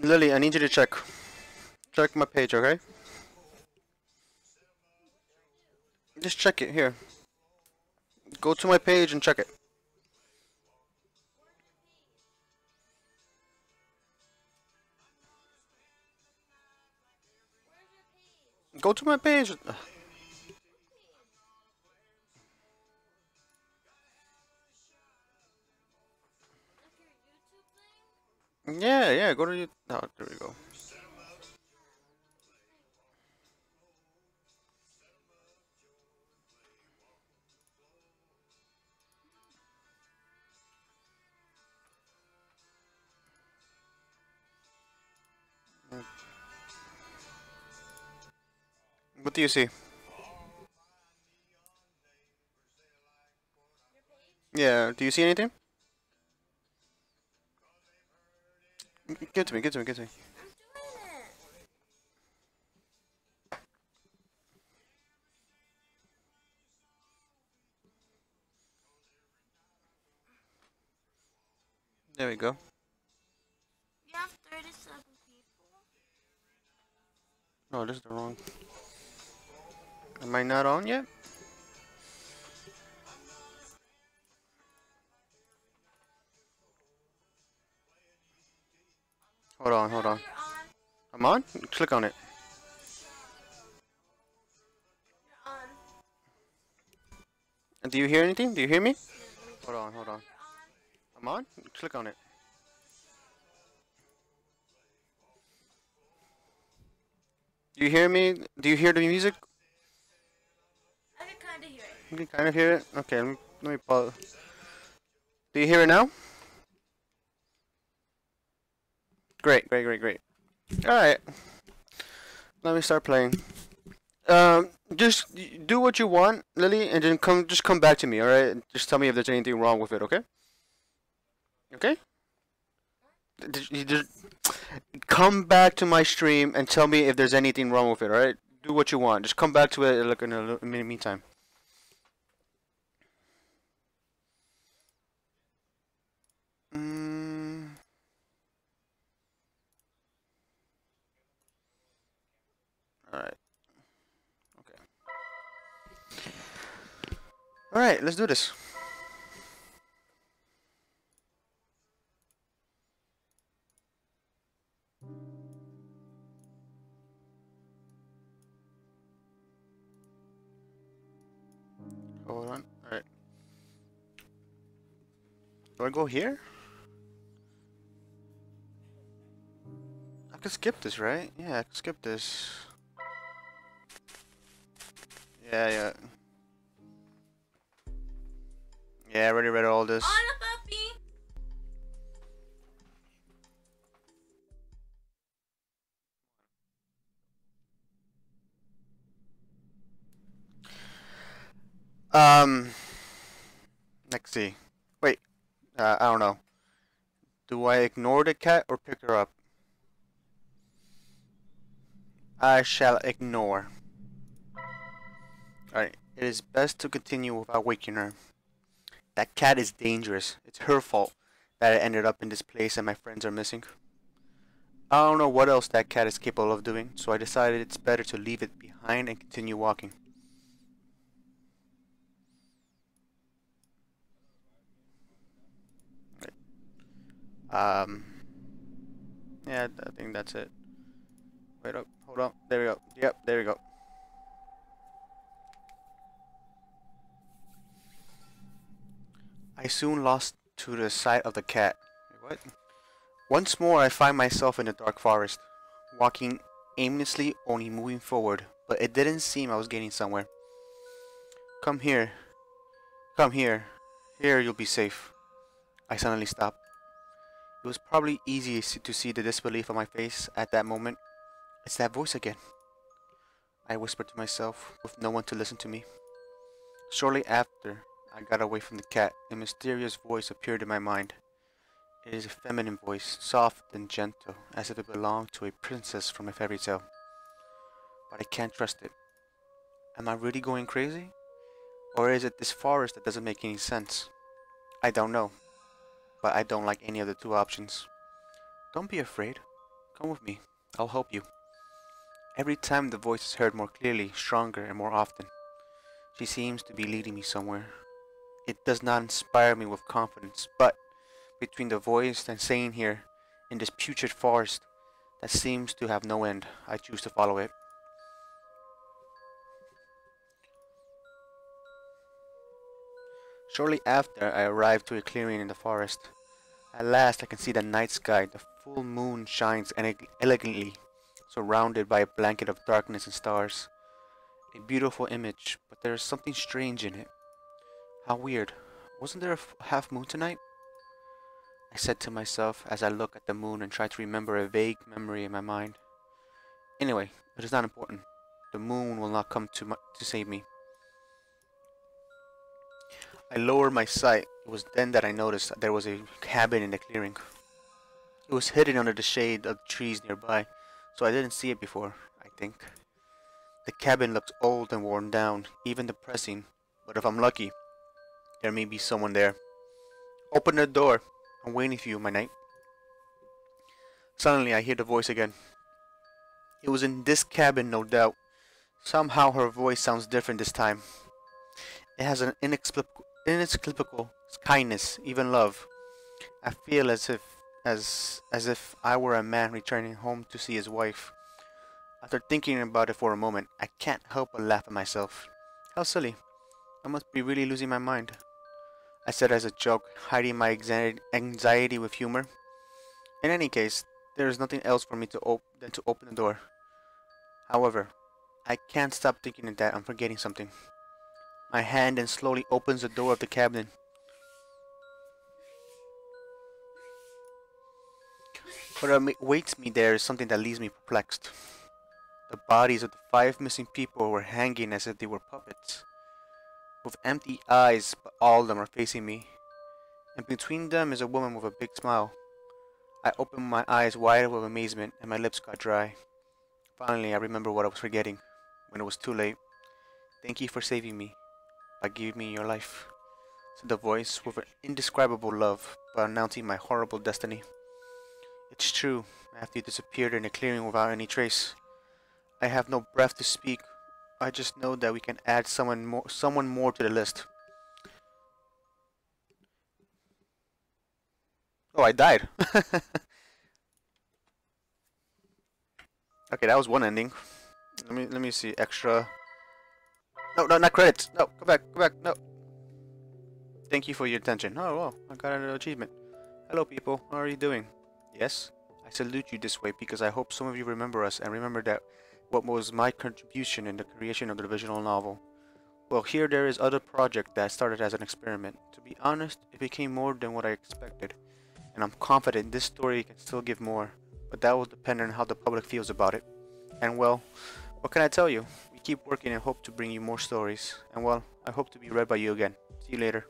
Lily, I need you to check. Check my page, okay? Just check it here. Go to my page and check it. Go to my page. Yeah, yeah. Go to you. Oh, there we go. What do you see? Yeah. Do you see anything? Give it to me. Give it to me. Give it to me. There we go. You have 37 people? Oh, this is the wrong. Am I not on yet? Hold on. Hold Now on. you're on. I'm on. Click on it. You're on. Do you hear anything? Do you hear me? Here, let me Hold on. Hold Now on. you're on. I'm on. Click on it. Do you hear me? Do you hear the music? I can kind of hear it. You can kind of hear it. Okay. Let me pause. Do you hear it now? Great. Great. Great. Great. All right. Let me start playing. Just do what you want, Lily, and then just come back to me, all right? Just tell me if there's anything wrong with it, okay? Okay? You just come back to my stream and tell me if there's anything wrong with it, all right? Do what you want. Just come back to it like in the meantime. Mm, all right. Okay. All right. Let's do this. Hold on. All right. Do I go here? I could skip this, right? Yeah, I could skip this. Yeah, yeah. Yeah, I already read all this. On a puppy. Um, let's see. Wait, I don't know. Do I ignore the cat or pick her up? I shall ignore. Alright, it is best to continue without waking her. That cat is dangerous. It's her fault that I ended up in this place and my friends are missing. I don't know what else that cat is capable of doing, so I decided it's better to leave it behind and continue walking. Um, yeah, I think that's it. Wait up, hold on. There we go. Yep, there we go. I soon lost to the sight of the cat. Wait, what? Once more, I find myself in the dark forest, walking aimlessly, only moving forward, but it didn't seem I was getting somewhere. Come here. Come here. Here you'll be safe. I suddenly stopped. It was probably easy to see the disbelief on my face at that moment. It's that voice again. I whispered to myself, with no one to listen to me. Shortly after I got away from the cat, a mysterious voice appeared in my mind. It is a feminine voice, soft and gentle, as if it belonged to a princess from a fairy tale. But I can't trust it. Am I really going crazy? Or is it this forest that doesn't make any sense? I don't know, but I don't like any of the two options. Don't be afraid. Come with me. I'll help you. Every time the voice is heard more clearly, stronger, and more often. She seems to be leading me somewhere. It does not inspire me with confidence, but between the voice and staying here, in this putrid forest that seems to have no end, I choose to follow it. Shortly after, I arrive to a clearing in the forest. At last I can see the night sky. The full moon shines elegantly, surrounded by a blanket of darkness and stars. A beautiful image, but there is something strange in it. How weird. Wasn't there a half moon tonight? I said to myself as I look at the moon and try to remember a vague memory in my mind. Anyway, it is not important. The moon will not come to save me. I lowered my sight. It was then that I noticed that there was a cabin in the clearing. It was hidden under the shade of trees nearby, so I didn't see it before, I think. The cabin looked old and worn down, even depressing, but if I'm lucky, there may be someone there. Open the door. I'm waiting for you, my knight. Suddenly, I hear the voice again. It was in this cabin, no doubt. Somehow her voice sounds different this time. It has an inexplicable kindness, even love. I feel as if I were a man returning home to see his wife. After thinking about it for a moment, I can't help but laugh at myself. How silly. I must be really losing my mind. I said as a joke, hiding my anxiety with humor. In any case, there is nothing else for me than to open the door. However, I can't stop thinking that I'm forgetting something. My hand then slowly opens the door of the cabin. What awaits me there is something that leaves me perplexed. The bodies of the 5 missing people were hanging as if they were puppets, with empty eyes, but all of them are facing me, and between them is a woman with a big smile. I opened my eyes wide with amazement, and my lips got dry. Finally, I remember what I was forgetting, when it was too late. Thank you for saving me, by giving me your life, said the voice with an indescribable love, but announcing my horrible destiny. It's true, after you disappeared in the clearing without any trace, I have no breath to speak. I just know that we can add someone more to the list. Oh, I died. Okay, that was one ending. Let me see. Extra. No, not credits. No, come back. No. Thank you for your attention. Oh, well, I got an achievement. Hello, people. How are you doing? Yes, I salute you this way because I hope some of you remember us and remember that what was my contribution in the creation of the visual novel. Well, here there is other project that started as an experiment. To be honest, it became more than what I expected, and I'm confident this story can still give more, but that will depend on how the public feels about it. And well, what can I tell you? We keep working and hope to bring you more stories, and well, I hope to be read by you again. See you later.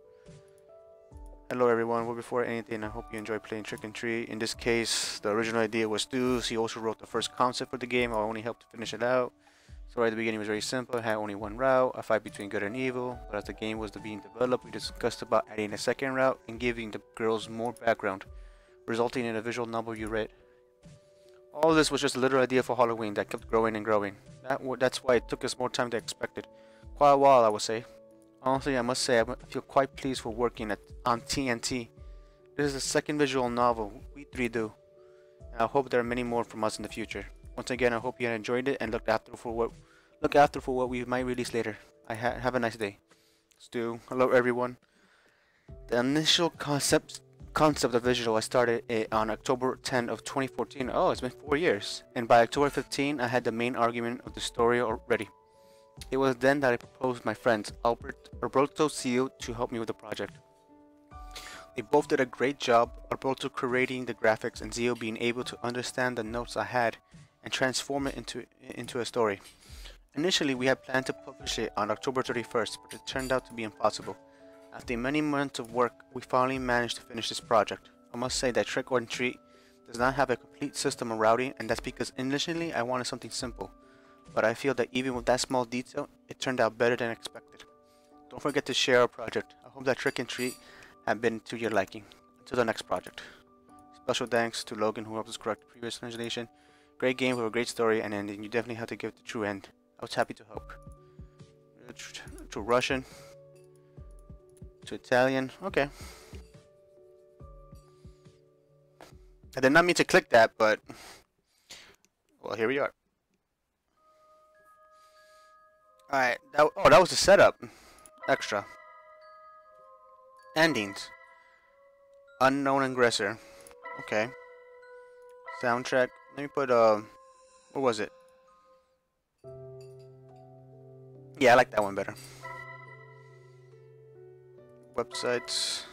Hello everyone, well before anything I hope you enjoy playing Trick and Treat. In this case, the original idea was Stu's. He also wrote the first concept for the game. I only helped to finish it out. So at the beginning it was very simple, it had only one route, a fight between good and evil, but as the game was being developed we discussed about adding a second route and giving the girls more background, resulting in a visual novel you read. All this was just a little idea for Halloween that kept growing and growing. That's why it took us more time than expected. Quite a while I would say. Honestly, I must say I feel quite pleased for working on TNT. This is the second visual novel we three do, and I hope there are many more from us in the future. Once again, I hope you enjoyed it and look after for what we might release later. Have a nice day. Stu, hello everyone. The initial concept of visual I started it on October 10 of 2014. Oh, it's been 4 years, and by October 15, I had the main argument of the story already. It was then that I proposed my friends Alberto Seal to help me with the project. They both did a great job, Alberto creating the graphics and Zio being able to understand the notes I had and transform it into a story. Initially we had planned to publish it on October 31st, but it turned out to be impossible. After many months of work, we finally managed to finish this project. I must say that Trick or Treat does not have a complete system of routing, and that's because initially I wanted something simple. But I feel that even with that small detail, it turned out better than expected. Don't forget to share our project. I hope that Trick and Treat have been to your liking. Until the next project. Special thanks to Logan who helped us correct the previous translation. Great game with a great story and ending. You definitely have to give it the true end. I was happy to help. To Russian. To Italian. Okay. I did not mean to click that, but well, here we are. Alright, that was the setup. Extra. Endings. Unknown aggressor. Okay. Soundtrack. Let me put what was it? Yeah, I like that one better. Websites.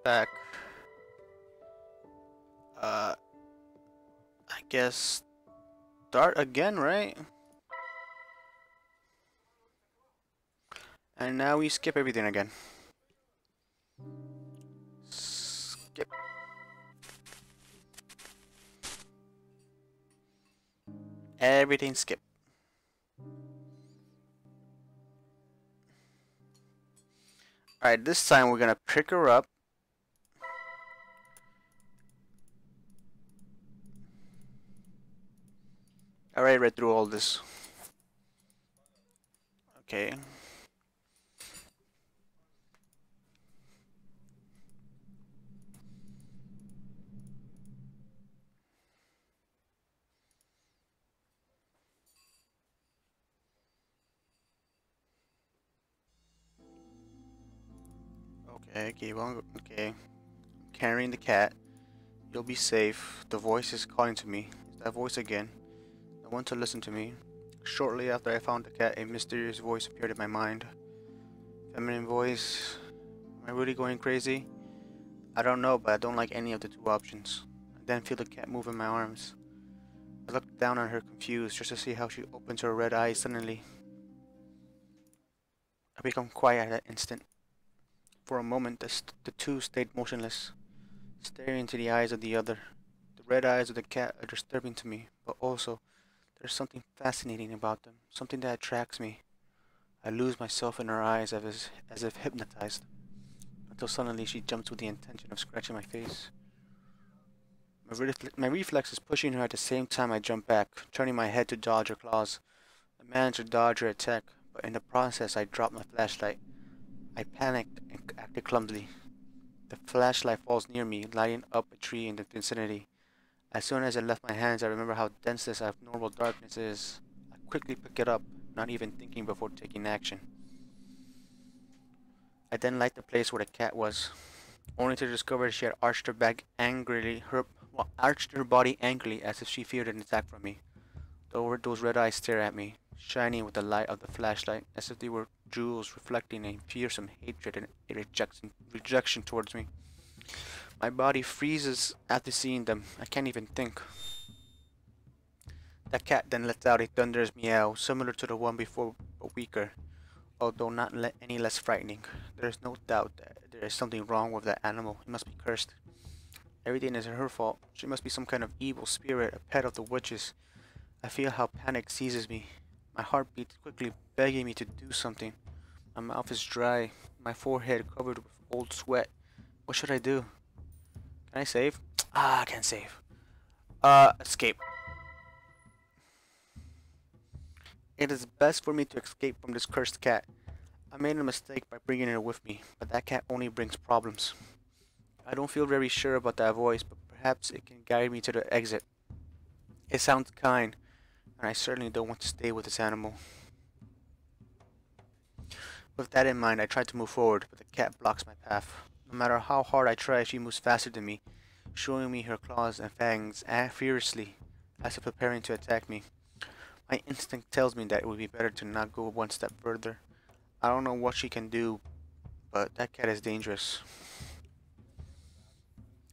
Back. I guess start again, right? And now we skip everything again. Skip. Everything skip. Alright, this time we're gonna pick her up. I already read through all this. Okay. Okay, keep on. Okay. Carrying the cat. You'll be safe. The voice is calling to me. It's that voice again. I want to listen to me. Shortly after I found the cat, a mysterious voice appeared in my mind. Feminine voice. Am I really going crazy? I don't know, but I don't like any of the two options. I then feel the cat move in my arms. I look down on her confused just to see how she opens her red eyes suddenly. I become quiet at that instant. For a moment, the two stayed motionless, staring into the eyes of the other. The red eyes of the cat are disturbing to me, but also, there's something fascinating about them, something that attracts me. I lose myself in her eyes as if hypnotized, until suddenly she jumps with the intention of scratching my face. My reflex is pushing her at the same time I jump back, turning my head to dodge her claws. I manage to dodge her attack, but in the process I drop my flashlight. I panicked and acted clumsily. The flashlight falls near me, lighting up a tree in the vicinity. As soon as it left my hands, I remember how dense this abnormal darkness is. I quickly pick it up, not even thinking before taking action. I then light the place where the cat was, only to discover she had arched her back angrily, arched her body angrily as if she feared an attack from me. Those red eyes stare at me, shining with the light of the flashlight, as if they were jewels reflecting a fearsome hatred and rejection towards me. My body freezes after seeing them. I can't even think. The cat then lets out a thunderous meow, similar to the one before, but weaker, although not any less frightening. There is no doubt that there is something wrong with that animal. It must be cursed. Everything is her fault. She must be some kind of evil spirit, a pet of the witches. I feel how panic seizes me. My heart beats quickly, begging me to do something. My mouth is dry, my forehead covered with old sweat. What should I do? Can I save? I can't save. Escape. It is best for me to escape from this cursed cat. I made a mistake by bringing it with me, but that cat only brings problems. I don't feel very sure about that voice, but perhaps it can guide me to the exit. It sounds kind, and I certainly don't want to stay with this animal. With that in mind, I try to move forward, but the cat blocks my path. No matter how hard I try, she moves faster than me, showing me her claws and fangs fiercely, as if preparing to attack me. My instinct tells me that it would be better to not go one step further. I don't know what she can do, but that cat is dangerous.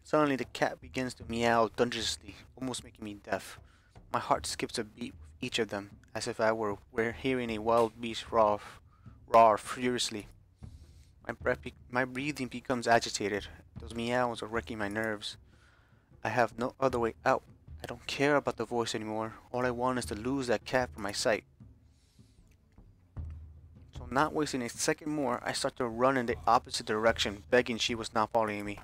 Suddenly the cat begins to meow thunderously, almost making me deaf. My heart skips a beat with each of them, as if I were hearing a wild beast roar furiously. My breathing becomes agitated. Those meows are wrecking my nerves. I have no other way out. I don't care about the voice anymore. All I want is to lose that cat from my sight. So So not wasting a second more, I start to run in the opposite direction, begging she was not following me.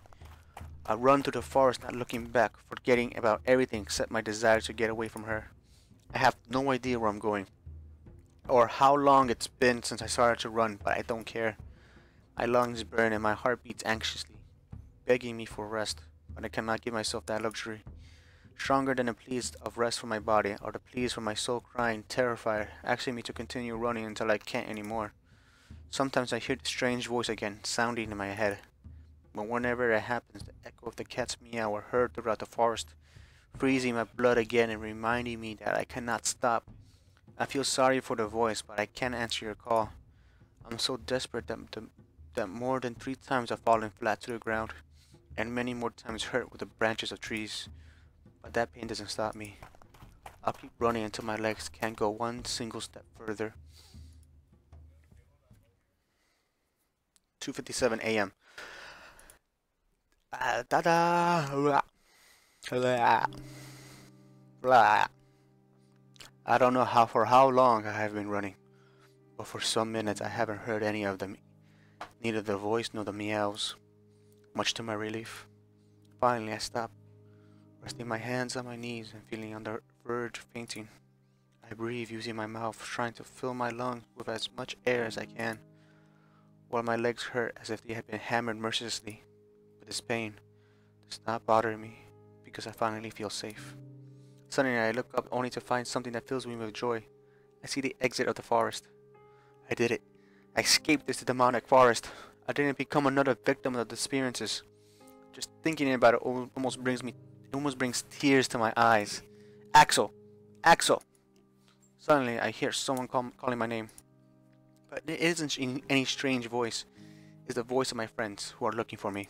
I run through the forest, not looking back, forgetting about everything except my desire to get away from her. I have no idea where I'm going, or how long it's been since I started to run, but I don't care. My lungs burn and my heart beats anxiously, begging me for rest, but I cannot give myself that luxury. Stronger than the pleas of rest for my body are the pleas for my soul crying, terrified, asking me to continue running until I can't anymore. Sometimes I hear the strange voice again, sounding in my head. But whenever that happens, the echo of the cat's meow are heard throughout the forest, freezing my blood again and reminding me that I cannot stop. I feel sorry for the voice, but I can't answer your call. I'm so desperate that more than 3 times I've fallen flat to the ground, and many more times hurt with the branches of trees. But that pain doesn't stop me. I'll keep running until my legs can't go one single step further. 2:57 a.m. Da da. Blah, blah. I don't know for how long I have been running, but for some minutes I haven't heard any of them, neither the voice nor the meows, much to my relief. Finally I stop, resting my hands on my knees and feeling on the verge of fainting. I breathe using my mouth, trying to fill my lungs with as much air as I can, while my legs hurt as if they had been hammered mercilessly. But this pain does not bother me, because I finally feel safe. Suddenly I look up only to find something that fills me with joy. I see the exit of the forest. I did it. I escaped this demonic forest. I didn't become another victim of the experiences. Just thinking about it almost brings tears to my eyes. Axel! Axel! Suddenly I hear someone calling my name. But it isn't any strange voice. It's the voice of my friends who are looking for me.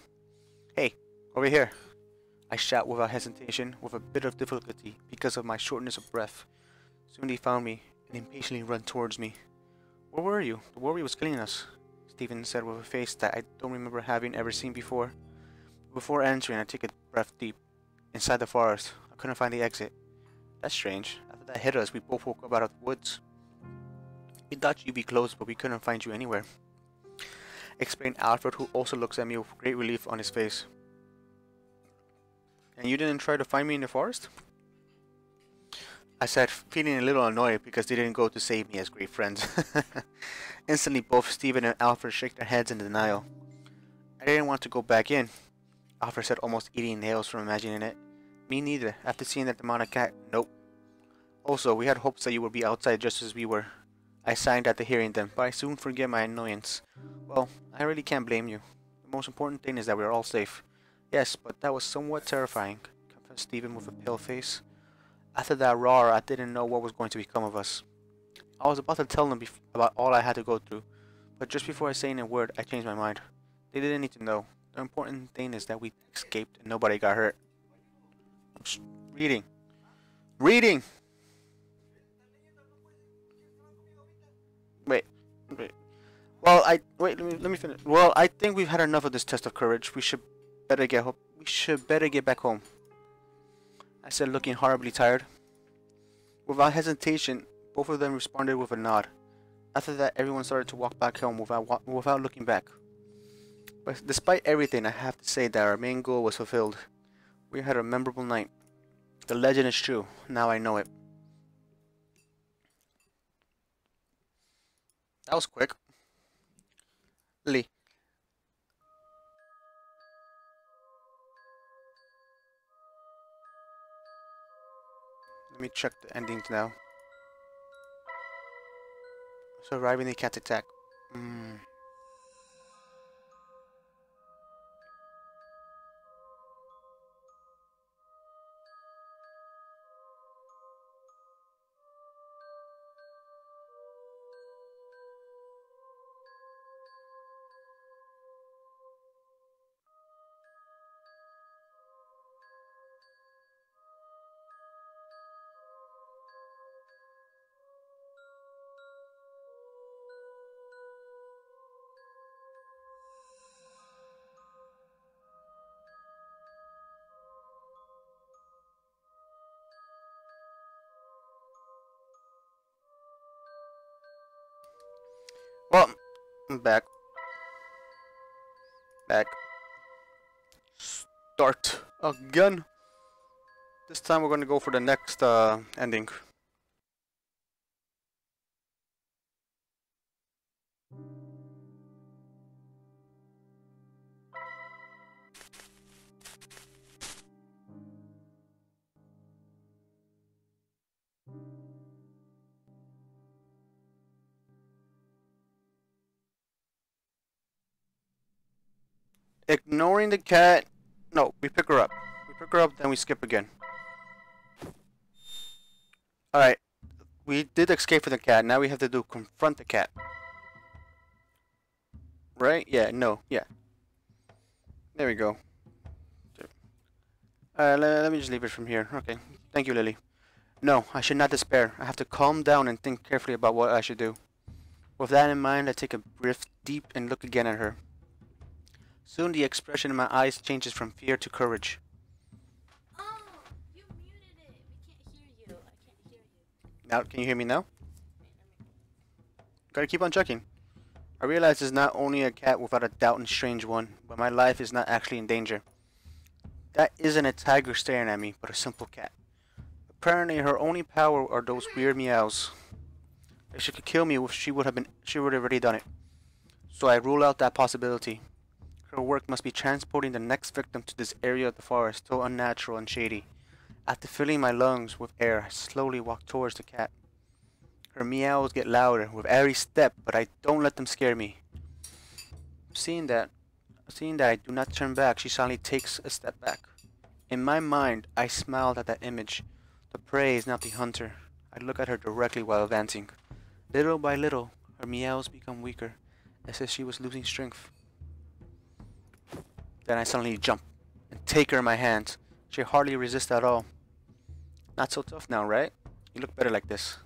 Hey, over here! I shout without hesitation, with a bit of difficulty because of my shortness of breath. Soon they found me and impatiently run towards me. Where were you? The worry was killing us, Stephen said with a face that I don't remember having ever seen before. Before answering, I took a breath deep. Inside the forest, I couldn't find the exit. That's strange. After that hit us, we both woke up out of the woods. We thought you'd be close, but we couldn't find you anywhere, explained Alfred, who also looks at me with great relief on his face. And you didn't try to find me in the forest? I said, feeling a little annoyed because they didn't go to save me as great friends. Instantly, both Stephen and Alfred shook their heads in denial. I didn't want to go back in, Alfred said, almost eating nails from imagining it. Me neither, after seeing that demonic cat. Nope. Also, we had hopes that you would be outside just as we were. I signed after hearing them, but I soon forget my annoyance. Well, I really can't blame you. The most important thing is that we are all safe. Yes, but that was somewhat terrifying, confessed Stephen with a pale face. After that roar, I didn't know what was going to become of us. I was about to tell them about all I had to go through, but just before I say a word, I changed my mind. They didn't need to know. The important thing is that we escaped and nobody got hurt. I'm reading. Reading! Wait. Well, let me finish. Well, I think we've had enough of this test of courage. We should better get back home, I said, looking horribly tired. Without hesitation, both of them responded with a nod. After that, everyone started to walk back home without looking back. But despite everything, I have to say that our main goal was fulfilled. We had a memorable night. The legend is true. Now I know it. That was quick. Lee. Let me check the endings now. Surviving the cat attack. Well, I'm back. Back. Start again. This time we're gonna go for the next ending. Ignoring the cat. No, we pick her up. We pick her up, then we skip again. Alright. We did escape from the cat. Now we have to do confront the cat. Right? Yeah, no, yeah. There we go. Let me just leave it from here. Okay. Thank you, Lily. No, I should not despair. I have to calm down and think carefully about what I should do. With that in mind, I take a breath deep and look again at her. Soon the expression in my eyes changes from fear to courage. Oh, you muted it. We can't hear you. I can't hear you. Now, can you hear me now? Gotta keep on checking. I realize it's not only a cat without a doubt and strange one, but my life is not actually in danger. That isn't a tiger staring at me, but a simple cat. Apparently her only power are those weird meows. If she could kill me, she would have already done it. So I rule out that possibility. Her work must be transporting the next victim to this area of the forest, so unnatural and shady. After filling my lungs with air, I slowly walk towards the cat. Her meows get louder with every step, but I don't let them scare me. Seeing that I do not turn back, she suddenly takes a step back. In my mind, I smiled at that image. The prey is not the hunter. I look at her directly while advancing. Little by little, her meows become weaker, as if she was losing strength. Then I suddenly jump and take her in my hands. She hardly resists at all. Not so tough now, right? You look better like this.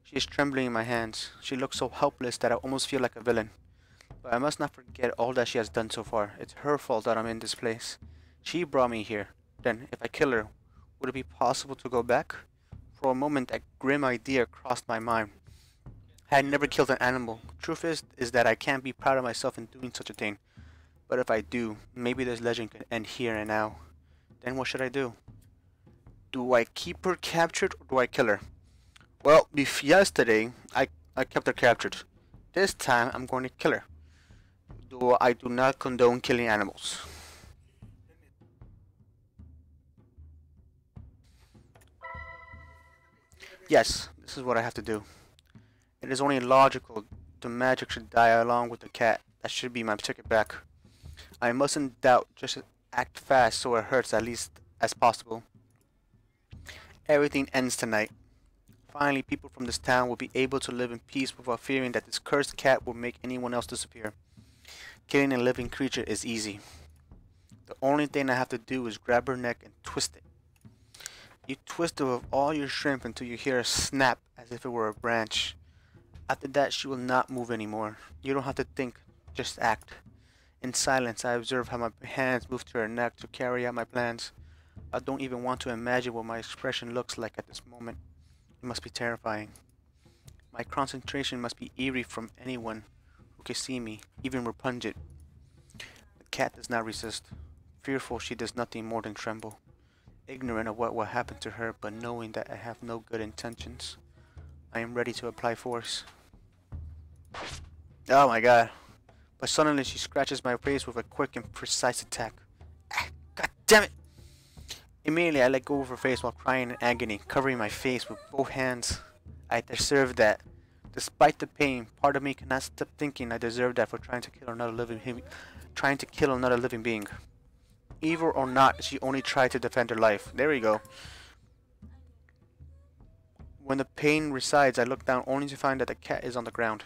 She is trembling in my hands. She looks so helpless that I almost feel like a villain. But I must not forget all that she has done so far. It's her fault that I'm in this place. She brought me here. Then, if I kill her, would it be possible to go back? For a moment, a grim idea crossed my mind. I had never killed an animal. Truth is that I can't be proud of myself in doing such a thing. But if I do, maybe this legend could end here and now. Then what should I do? Do I keep her captured or do I kill her? Well, yesterday, I kept her captured. This time, I'm going to kill her. Though I do not condone killing animals. Yes, this is what I have to do. It is only logical the magic should die along with the cat. That should be my ticket back. I mustn't doubt, just act fast so it hurts at least as possible. Everything ends tonight. Finally, people from this town will be able to live in peace without fearing that this cursed cat will make anyone else disappear. Killing a living creature is easy. The only thing I have to do is grab her neck and twist it. You twist it with all your strength until you hear a snap as if it were a branch. After that, she will not move anymore. You don't have to think, just act. In silence, I observe how my hands move to her neck to carry out my plans. I don't even want to imagine what my expression looks like at this moment. It must be terrifying. My concentration must be eerie from anyone who can see me, even repugnant. The cat does not resist. Fearful, she does nothing more than tremble. Ignorant of what will happen to her, but knowing that I have no good intentions, I am ready to apply force. Oh my god. But suddenly she scratches my face with a quick and precise attack. Ah, god damn it! Immediately I let go of her face while crying in agony, covering my face with both hands. I deserve that. Despite the pain, part of me cannot stop thinking I deserve that for trying to kill another living being. Evil or not, she only tried to defend her life. There we go. When the pain resides, I look down only to find that the cat is on the ground,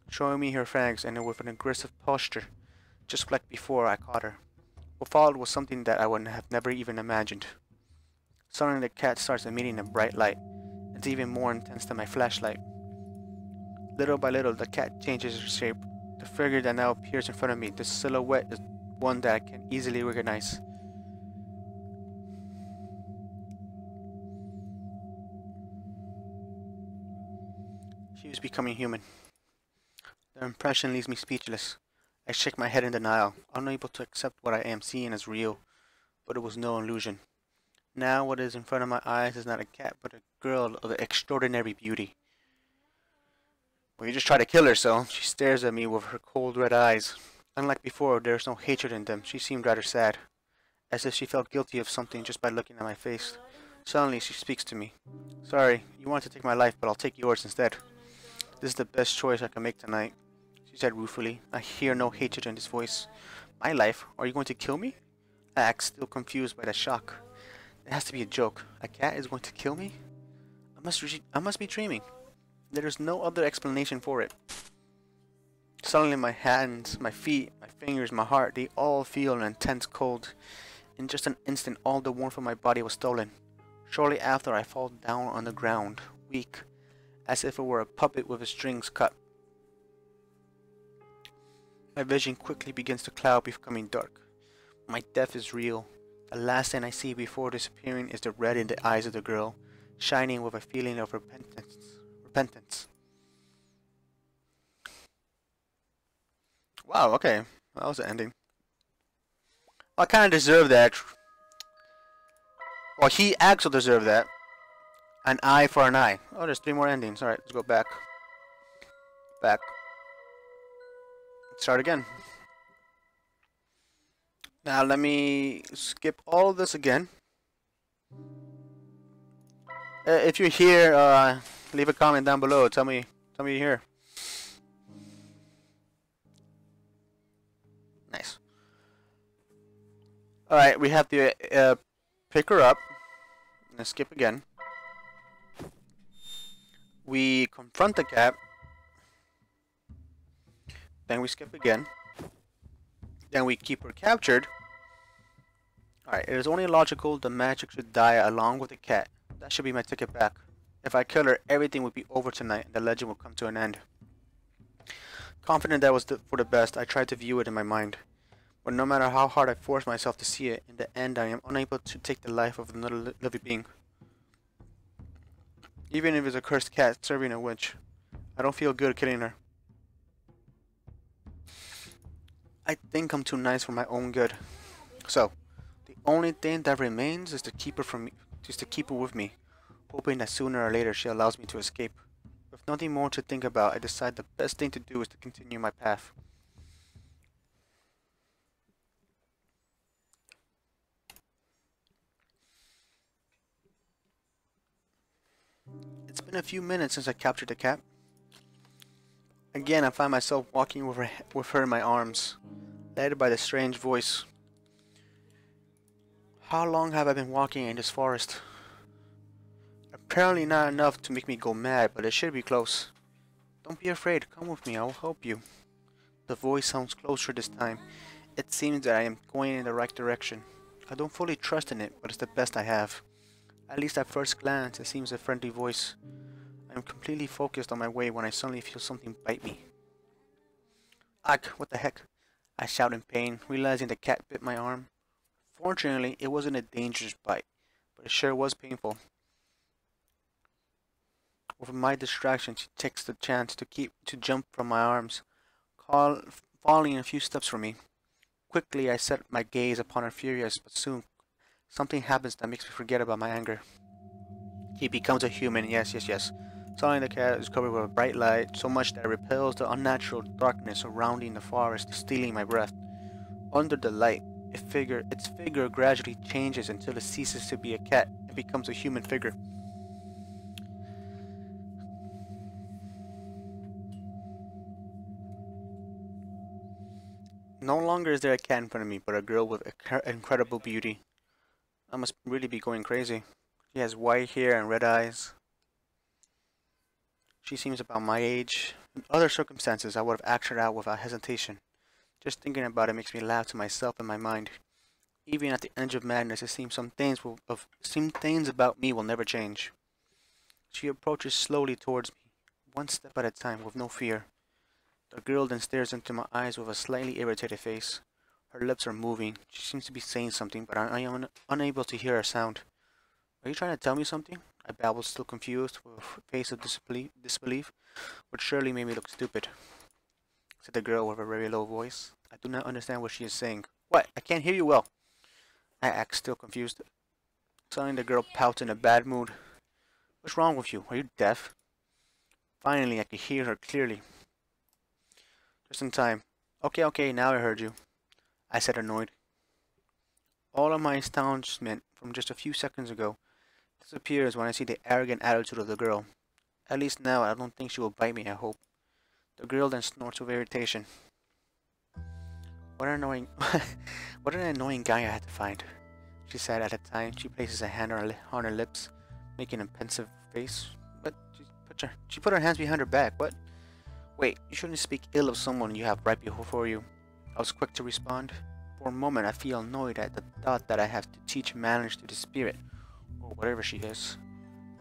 showing me her fangs and with an aggressive posture, just like before I caught her. What followed was something that I would have never even imagined. Suddenly the cat starts emitting a bright light. It's even more intense than my flashlight. Little by little, the cat changes her shape. The figure that now appears in front of me, the silhouette is one that I can easily recognize. She is becoming human. The impression leaves me speechless. I shake my head in denial, unable to accept what I am seeing as real, but it was no illusion. Now what is in front of my eyes is not a cat, but a girl of extraordinary beauty. Well, you just tried to kill her, so she stares at me with her cold red eyes. Unlike before, there is no hatred in them. She seemed rather sad, as if she felt guilty of something just by looking at my face. Suddenly, she speaks to me. Sorry, you wanted to take my life, but I'll take yours instead. This is the best choice I can make tonight, she said ruefully. I hear no hatred in his voice. My life? Are you going to kill me? I act, still confused by the shock. It has to be a joke. A cat is going to kill me? I must be dreaming. There is no other explanation for it. Suddenly my hands, my feet, my fingers, my heart, they all feel an intense cold. In just an instant, all the warmth of my body was stolen. Shortly after, I fall down on the ground, weak, as if it were a puppet with its strings cut. My vision quickly begins to cloud, becoming dark. My death is real. The last thing I see before disappearing is the red in the eyes of the girl, shining with a feeling of repentance. Wow, okay. That was the ending. I kind of deserve that. Well, he actually deserved that. An eye for an eye. Oh, there's 3 more endings. Alright, let's go back. Back. Start again. Now let me skip all of this again. If you're here, leave a comment down below. Tell me you're here. Nice. Alright, we have to pick her up. Let's skip again. We confront the cat. Then we skip again. Then we keep her captured. Alright, it is only logical the magic should die along with the cat. That should be my ticket back. If I kill her, everything would be over tonight and the legend will come to an end. Confident that was for the best, I tried to view it in my mind. But no matter how hard I force myself to see it, in the end I am unable to take the life of another living being. Even if it's a cursed cat serving a witch, I don't feel good killing her. I think I'm too nice for my own good. So, the only thing that remains is to keep her with me, hoping that sooner or later she allows me to escape. With nothing more to think about, I decide the best thing to do is to continue my path. It's been a few minutes since I captured the cat. Again, I find myself walking with her in my arms, led by the strange voice. How long have I been walking in this forest? Apparently not enough to make me go mad, but it should be close. Don't be afraid, come with me, I will help you. The voice sounds closer this time. It seems that I am going in the right direction. I don't fully trust in it, but it's the best I have. At least at first glance, it seems a friendly voice. I am completely focused on my way when I suddenly feel something bite me. Ugh, what the heck? I shout in pain, realizing the cat bit my arm. Fortunately, it wasn't a dangerous bite, but it sure was painful. With my distraction, she takes the chance to jump from my arms, falling a few steps from me. Quickly, I set my gaze upon her furious, but soon something happens that makes me forget about my anger. He becomes a human, yes. Suddenly the cat is covered with a bright light, so much that it repels the unnatural darkness surrounding the forest, stealing my breath. Under the light, its figure gradually changes until it ceases to be a cat and becomes a human figure. No longer is there a cat in front of me, but a girl with incredible beauty. I must really be going crazy. She has white hair and red eyes. She seems about my age. In other circumstances, I would have acted out without hesitation. Just thinking about it makes me laugh to myself in my mind. Even at the edge of madness, it seems some things about me will never change. She approaches slowly towards me, one step at a time, with no fear. The girl then stares into my eyes with a slightly irritated face. Her lips are moving. She seems to be saying something, but I am unable to hear a sound. Are you trying to tell me something? I babbled, still confused, with a face of disbelief, which surely made me look stupid. said the girl with a very low voice. I do not understand what she is saying. What? I can't hear you well. I asked, still confused. Suddenly the girl pouts in a bad mood. What's wrong with you? Are you deaf? Finally, I could hear her clearly. Just in time. Okay, okay, now I heard you, I said, annoyed. All of my astonishment from just a few seconds ago disappears when I see the arrogant attitude of the girl. At least now I don't think she will bite me, I hope. The girl then snorts with irritation. What an annoying what an annoying guy I had to find, she said at a time. She places a hand on her lips, making a pensive face. But she put her hands behind her back. What? Wait, you shouldn't speak ill of someone you have right before you. I was quick to respond. For a moment I feel annoyed at the thought that I have to teach manners to the spirit, or whatever she is.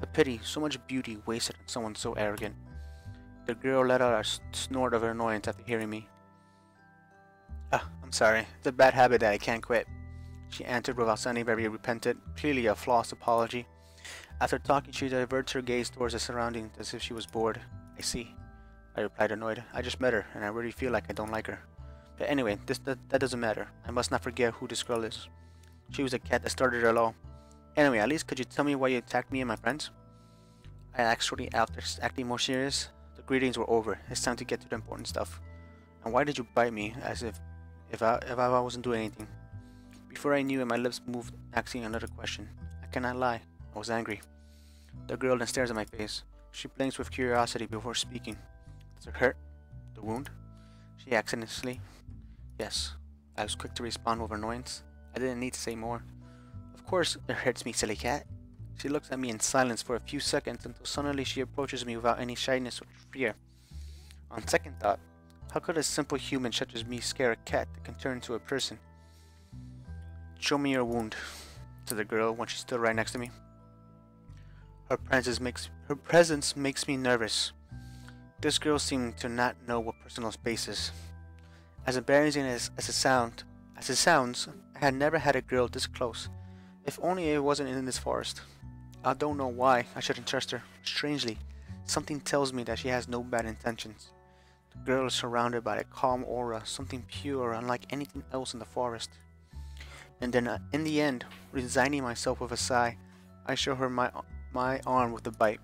A pity, so much beauty wasted on someone so arrogant. The girl let out a snort of annoyance after hearing me. I'm sorry. It's a bad habit that I can't quit, she answered without sounding very repentant, clearly a flawless apology. After talking, she diverts her gaze towards the surroundings as if she was bored. I see, I replied, annoyed. I just met her, and I really feel like I don't like her. But anyway, that doesn't matter. I must not forget who this girl is. She was the cat that started it all. Anyway, at least could you tell me why you attacked me and my friends? I asked shortly after, acting more serious. The greetings were over. It's time to get to the important stuff. And why did you bite me, as if I wasn't doing anything? Before I knew it, my lips moved, asking another question. I cannot lie. I was angry. The girl then stares at my face. She blinks with curiosity before speaking. Does it hurt? The wound? She asked innocently. Yes. I was quick to respond with annoyance. I didn't need to say more. Of course it hurts me, silly cat. She looks at me in silence for a few seconds until suddenly she approaches me without any shyness or fear. On second thought, how could a simple human such as me scare a cat that can turn into a person? Show me your wound, said the girl when she stood right next to me. Her presence makes me nervous. This girl seemed to not know what personal space is. As embarrassing as it sounds, I had never had a girl this close. If only it wasn't in this forest. I don't know why I shouldn't trust her. Strangely, something tells me that she has no bad intentions. The girl is surrounded by a calm aura, something pure, unlike anything else in the forest. And then, in the end, resigning myself with a sigh, I show her my arm with the bite.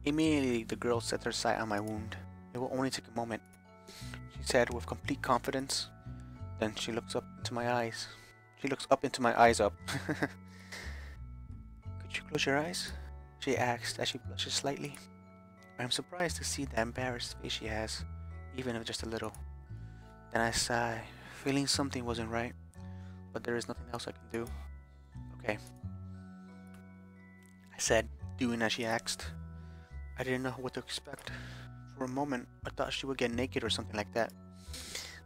Immediately, the girl sets her sight on my wound. It will only take a moment, she said with complete confidence. Then she looks up into my eyes. She looks up into my eyes up. Could you close your eyes? She asked as she blushes slightly. I am surprised to see the embarrassed face she has, even if just a little. Then I sigh, feeling something wasn't right, but there is nothing else I can do. Okay, I said, doing as she asked. I didn't know what to expect. For a moment, I thought she would get naked or something like that.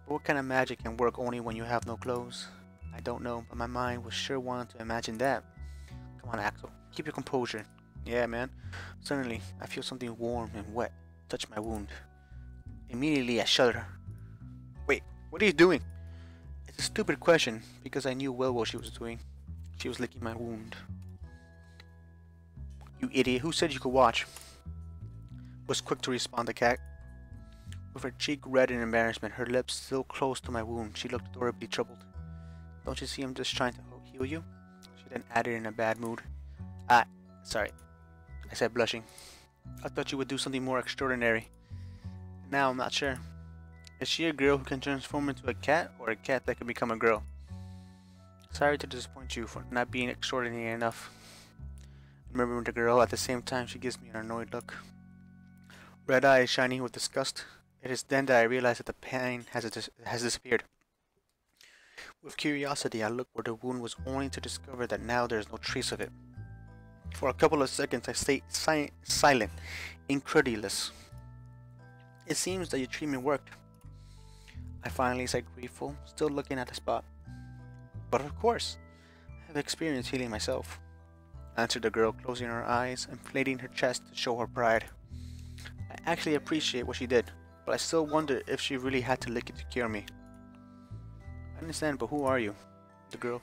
But what kind of magic can work only when you have no clothes? I don't know, but my mind was sure wanting to imagine that. Come on, Axel, keep your composure. Yeah, man. Suddenly, I feel something warm and wet touch my wound. Immediately, I shudder. Wait, what are you doing? It's a stupid question, because I knew well what she was doing. She was licking my wound. You idiot, who said you could watch? Was quick to respond the cat. With her cheek red in embarrassment, her lips still close to my wound, she looked adorably troubled. Don't you see I'm just trying to heal you? She then added in a bad mood. Sorry, I said, blushing. I thought you would do something more extraordinary. Now I'm not sure. Is she a girl who can transform into a cat, or a cat that can become a girl? Sorry to disappoint you for not being extraordinary enough. Remembering the girl, at the same time she gives me an annoyed look. Red eyes shining with disgust. It is then that I realize that the pain has disappeared. With curiosity, I look where the wound was, only to discover that now there is no trace of it. For a couple of seconds, I stayed silent, incredulous. It seems that your treatment worked, I finally said, grateful, still looking at the spot. But of course, I have experience healing myself, answered the girl, closing her eyes, inflating her chest to show her pride. I actually appreciate what she did, but I still wonder if she really had to lick it to cure me. I understand, but who are you? The girl.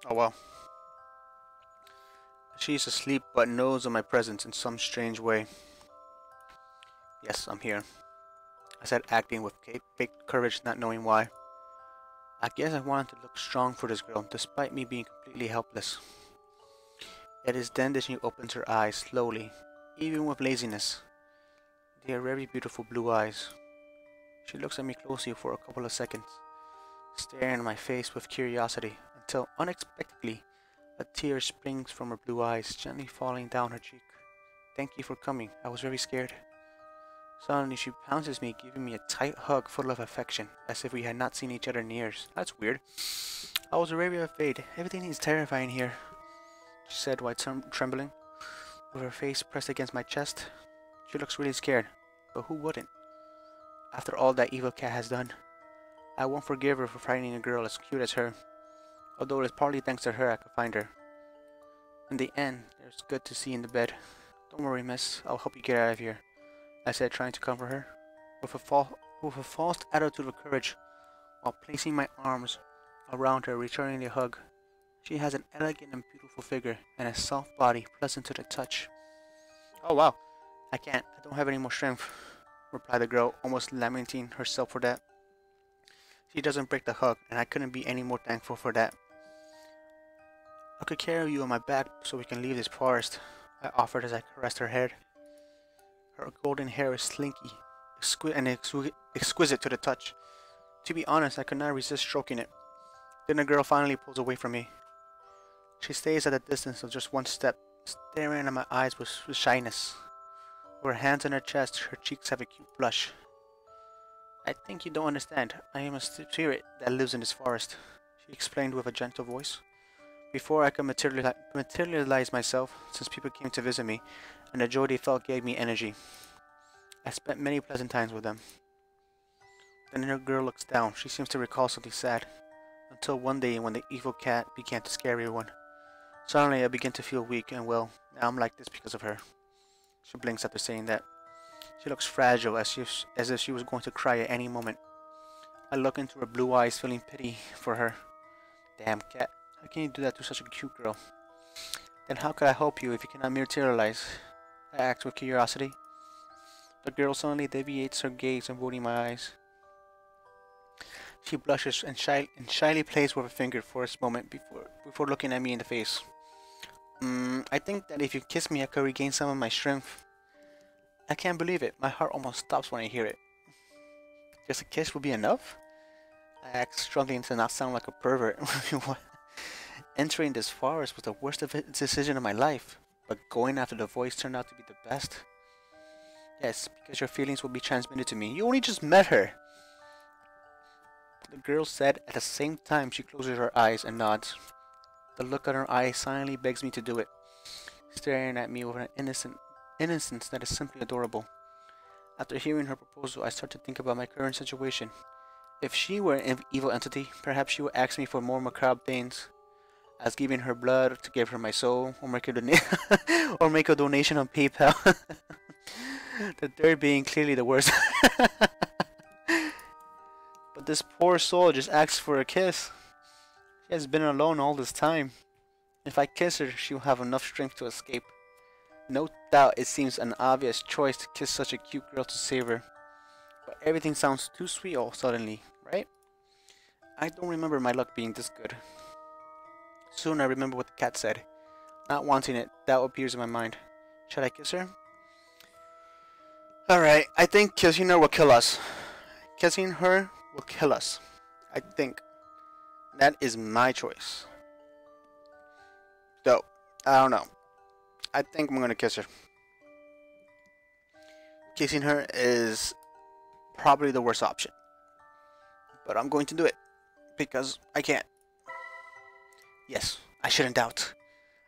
Oh well. She's asleep but knows of my presence in some strange way. Yes, I'm here, I said, acting with fake courage, not knowing why. I guess I wanted to look strong for this girl, despite me being completely helpless. It is then that she opens her eyes slowly, even with laziness. They are very beautiful blue eyes. She looks at me closely for a couple of seconds, staring at my face with curiosity, until unexpectedly a tear springs from her blue eyes, gently falling down her cheek. Thank you for coming. I was very scared. Suddenly she pounces me, giving me a tight hug full of affection, as if we had not seen each other in years. That's weird. I was very afraid. Everything is terrifying here, she said while trembling, with her face pressed against my chest. She looks really scared, but who wouldn't? After all that evil cat has done, I won't forgive her for frightening a girl as cute as her, although it is partly thanks to her I could find her. In the end, there's good to see in the bed. Don't worry, miss, I'll help you get out of here, I said, trying to comfort her, with a false attitude of courage, while placing my arms around her, returning the hug. She has an elegant and beautiful figure, and a soft body, pleasant to the touch. Oh wow, I don't have any more strength, replied the girl, almost lamenting herself for that. She doesn't break the hug, and I couldn't be any more thankful for that. I could carry you on my back so we can leave this forest, I offered as I caressed her head. Her golden hair is slinky, exquisite to the touch. To be honest, I could not resist stroking it. Then the girl finally pulls away from me. She stays at a distance of just one step, staring at my eyes with shyness. With her hands on her chest, her cheeks have a cute blush. I think you don't understand. I am a spirit that lives in this forest, she explained with a gentle voice. Before I could materialize myself, since people came to visit me, and the joy they felt gave me energy. I spent many pleasant times with them. Then the girl looks down. She seems to recall something sad. Until one day when the evil cat began to scare everyone. Suddenly I began to feel weak and well, now I'm like this because of her. She blinks after saying that. She looks fragile, as if she was going to cry at any moment. I look into her blue eyes, feeling pity for her. Damn cat, how can you do that to such a cute girl? Then how could I help you if you cannot materialize? I asked with curiosity. The girl suddenly deviates her gaze, avoiding my eyes. She blushes and shyly plays with her finger for a moment before looking at me in the face. I think that if you kiss me, I could regain some of my strength. I can't believe it. My heart almost stops when I hear it. Just a kiss would be enough? I asked, struggling to not sound like a pervert. Entering this forest was the worst decision of my life, but going after the voice turned out to be the best. Yes, because your feelings will be transmitted to me. You only just met her, the girl said. At the same time, she closes her eyes and nods. The look in her eyes silently begs me to do it, staring at me with an innocence that is simply adorable. After hearing her proposal, I start to think about my current situation. If she were an evil entity, perhaps she would ask me for more macabre things, as giving her blood to give her my soul, or make a donation on PayPal. The third being clearly the worst. But this poor soul just asks for a kiss. She has been alone all this time. If I kiss her, she will have enough strength to escape. No doubt it seems an obvious choice to kiss such a cute girl to save her. But everything sounds too sweet all suddenly, right? I don't remember my luck being this good. Soon I remember what the cat said. Not wanting it, doubt appears in my mind. Should I kiss her? Alright, I think kissing her will kill us. Kissing her will kill us. I think. That is my choice. So, I don't know. I think I'm gonna kiss her. Kissing her is probably the worst option. But I'm going to do it. Because I can't. Yes, I shouldn't doubt.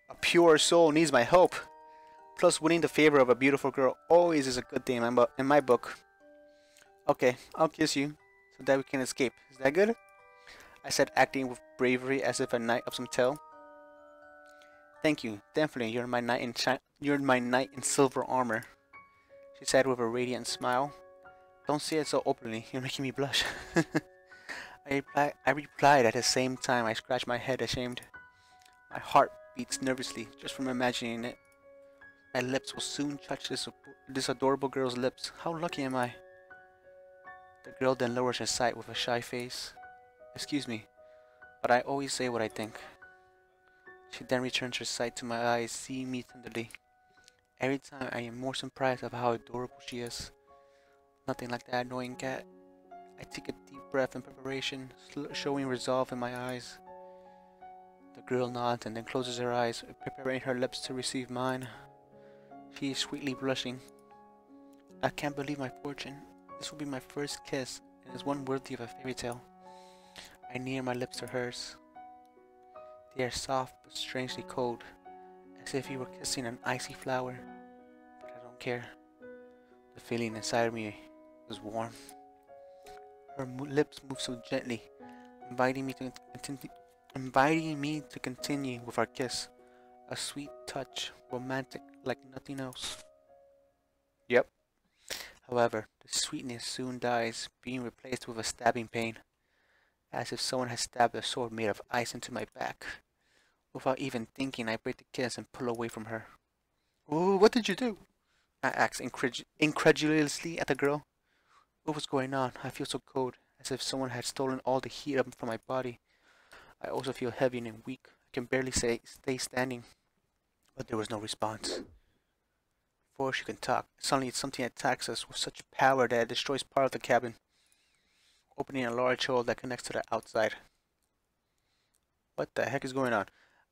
A pure soul needs my help. Plus, winning the favor of a beautiful girl always is a good thing in my book. Okay, I'll kiss you, so that we can escape. Is that good? I said, acting with bravery as if a knight of some tale. Thank you. Definitely, you're my knight in silver armor, she said with a radiant smile. Don't say it so openly. You're making me blush. I replied at the same time. I scratched my head, ashamed. My heart beats nervously just from imagining it. My lips will soon touch this adorable girl's lips. How lucky am I? The girl then lowers her sight with a shy face. Excuse me, but I always say what I think. She then returns her sight to my eyes, seeing me tenderly. Every time I am more surprised of how adorable she is. Nothing like that annoying cat. I take a deep breath in preparation, showing resolve in my eyes. The girl nods and then closes her eyes, preparing her lips to receive mine. She is sweetly blushing. I can't believe my fortune. This will be my first kiss, and is one worthy of a fairy tale. I near my lips to hers. They are soft but strangely cold, as if you were kissing an icy flower. But I don't care. The feeling inside of me was warm. Her lips move so gently, inviting me to continue with our kiss. A sweet touch, romantic like nothing else. Yep. However, the sweetness soon dies, being replaced with a stabbing pain, as if someone had stabbed a sword made of ice into my back. Without even thinking, I break the kiss and pull away from her. "Ooh, what did you do?" I asked incredulously at the girl. What was going on? I feel so cold, as if someone had stolen all the heat up from my body. I also feel heavy and weak. I can barely stay standing. But there was no response. Before she can talk, suddenly something attacks us with such power that it destroys part of the cabin, opening a large hole that connects to the outside. What the heck is going on?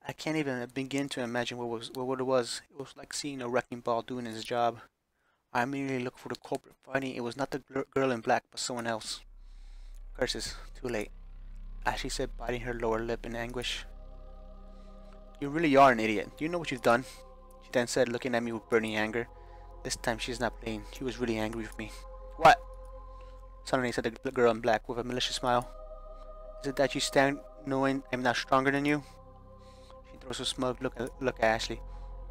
I can't even begin to imagine what it was. It was like seeing a wrecking ball doing its job. I immediately looked for the culprit, finding it was not the girl in black, but someone else. Curses, too late. Ashley said, biting her lower lip in anguish. You really are an idiot. Do you know what you've done? She then said, looking at me with burning anger. This time she's not playing. She was really angry with me. What? Suddenly said the girl in black with a malicious smile. Is it that you stand knowing I'm not stronger than you? She throws a smug look at Ashley.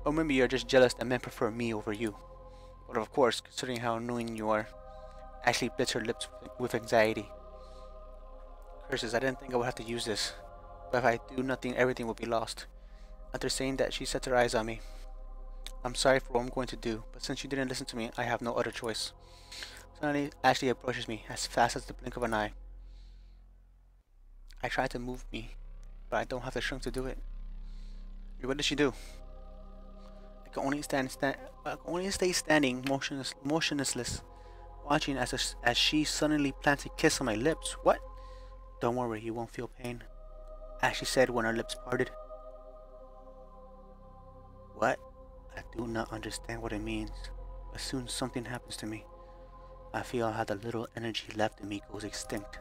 Or maybe you're just jealous that men prefer me over you. But of course, considering how annoying you are. Ashley bits her lips with anxiety. Curses, I didn't think I would have to use this. But if I do nothing, everything will be lost. After saying that, she sets her eyes on me. I'm sorry for what I'm going to do, but since you didn't listen to me, I have no other choice. Suddenly, Ashley approaches me as fast as the blink of an eye. I try to move me, but I don't have the strength to do it. What did she do? I can only stay standing, motionless, watching as she suddenly plants a kiss on my lips. What? Don't worry, you won't feel pain, Ashley said when her lips parted. What? I do not understand what it means, but soon something happens to me. I feel how the little energy left in me goes extinct.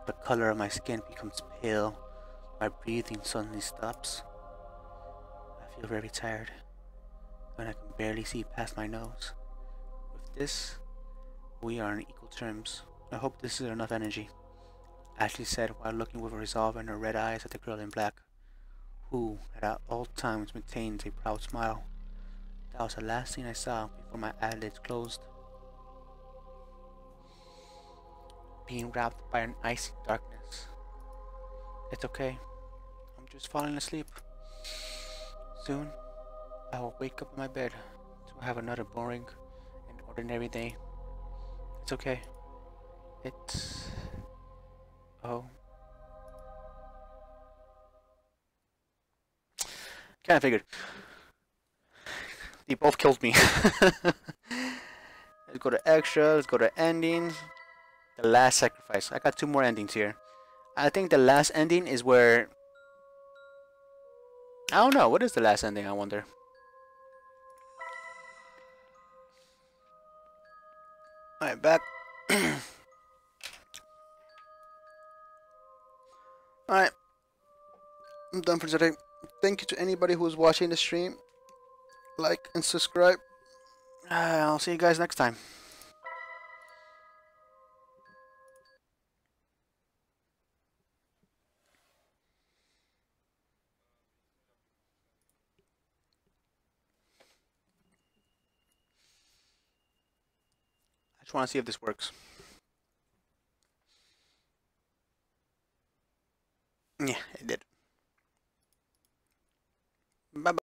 The color of my skin becomes pale. My breathing suddenly stops. I feel very tired, and I can barely see past my nose. With this, we are on equal terms. I hope this is enough energy, Ashley said while looking with resolve in her red eyes at the girl in black, who at all times maintains a proud smile. That was the last thing I saw before my eyelids closed. Being wrapped by an icy darkness. It's okay. I'm just falling asleep. Soon, I will wake up in my bed to have another boring and ordinary day. It's okay. It's... Oh. Kinda figured. They both killed me. Let's go to extra, let's go to endings. The last sacrifice. I got 2 more endings here. I think the last ending is where... I don't know, what is the last ending, I wonder? Alright, back. Alright, I'm done for today. Thank you to anybody who is watching the stream. Like and subscribe. I'll see you guys next time. I just want to see if this works. Yeah, it did. Bye bye.